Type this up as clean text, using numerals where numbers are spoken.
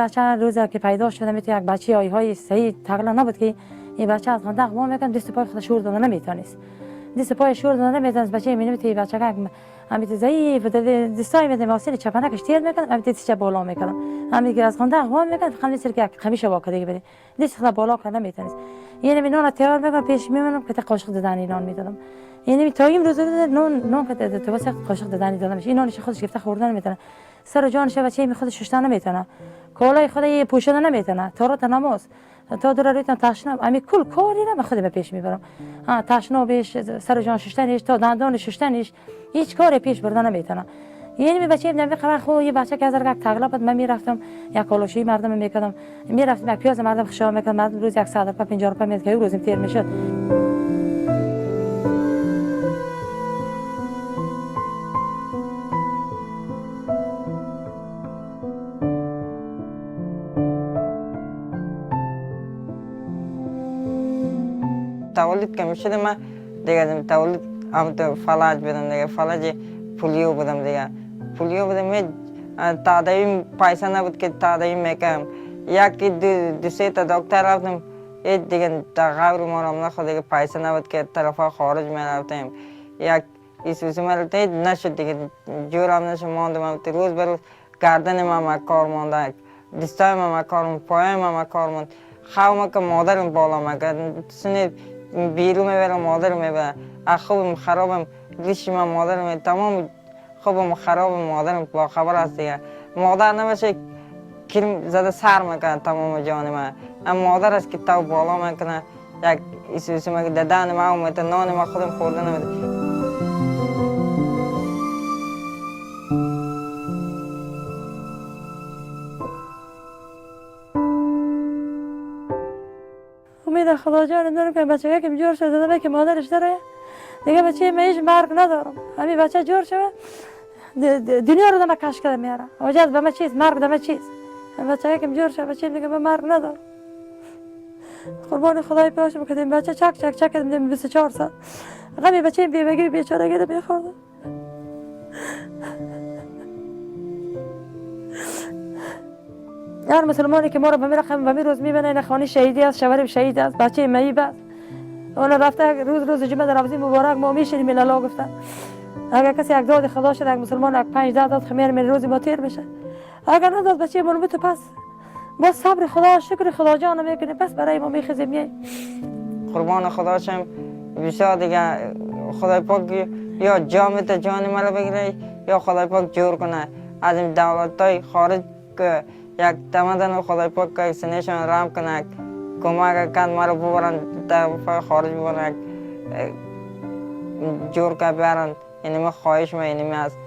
بچه روزی که پیدا شده میتونه یک بچه های صحیح تقلا نبود که این بچه از خانده اقوام میکنه دست پای خود شور داده نمیتونست دست پای شور داده نمیتونست بچه میبینه بچه که همیت ضعیف دستای میده واسه چپنکش تیر میکنه همیت دستش بالا میکنه همین که از خانده اقوام میکنه فقط میسر که خمیشه واکه دیگه بده دست خود بالا کنه نمیتونست یعنی نان تیار میکنم پیش میمونم که قاشق دادن نان میدادم یعنی تا این روز نان که تو واسه قاشق دادن دادم این نانش خودش گرفته خوردن نمیتونه سر جانش بچه می خودش شستن نمیتونه کالای خودی پوشیدن نمیتونه تارات نماز تا در ریتن تشنه امی کل کاری را خودم پیش میبرم تشنه بیش سر جان شستنش تا دندان شستنش هیچ کاری پیش بردن نمیتونه یعنی بچه نمی خبر خو یه بچه که از رگ تغلا بود من میرفتم یک کالاشی مردم میکردم میرفتم یک پیاز مردم خشام میکردم مردم روز 100 روپیه 50 روپیه میاد که روزم تیر میشد تولد که میشد من دیگه تولد هم تو فلج بودم دیگه فلج پولیو بودم دیگه پولیو بودم می تادایی پیسه نبود که تادایی میکنم یکی دو سه تا دکتر رفتم هیچ دیگه غیر ما نخود دیگه پیسه نبود که طرفا خارج میرفتیم یک ایسوسی مرد نشد دیگه جورم نشد ماندم روز بر روز گردن ما کار مانده دستای ما کار ماند پای ما کار ماند خواه که مادرم بالا مگرد سنید بیرو میبرم مادر میبرم خوبم خرابم ریشی من مادرم تمام خوبم خرابم مادرم با خبر است دیگه مادر نمیشه کلم زده سر میکنه تمام جان من اما مادر است که تو بالا میکنه یک ایسوسی مگه ددن ما اومده نان ما خودم خورده نمیده امید خدا جان دارم که بچه که جور شده دادم که مادرش داره دیگه بچه میش مرگ ندارم همین بچه جور شده دنیا رو دم کش کرده میاره وجد به من چیز مرگ دم چیز بچه که جور شده بچه دیگه به مرگ ندارم قربان خدای پاشم که این بچه چک چک چک دم 24 سال غمی بچه بیبگی بیچارگی ده میخورده هر مسلمانی که ما رو به می رقم و می روز میبینه این خانه شهیدی است شوهرم شهید است بچه معیب است اون رفته روز جمعه در روزی مبارک ما میشینیم لالا گفتن اگر کسی یک داد خدا شد یک مسلمان یک 5 داد خمیر من روزی ما تیر بشه اگر نداد بچه من تو پس با صبر خدا شکر خدا جان میکنیم پس برای ما میخزیم قربان خدا شم بسیار دیگه خدای پاک یا جامت جان مرا بگیره یا خدای پاک جور کنه از این دولتای خارج که یک تمدن خدای پاک که سنشون رام کنه کمک کن مرا ببرن در خارج ببرن جور که برن یعنی من خواهش من اینمی است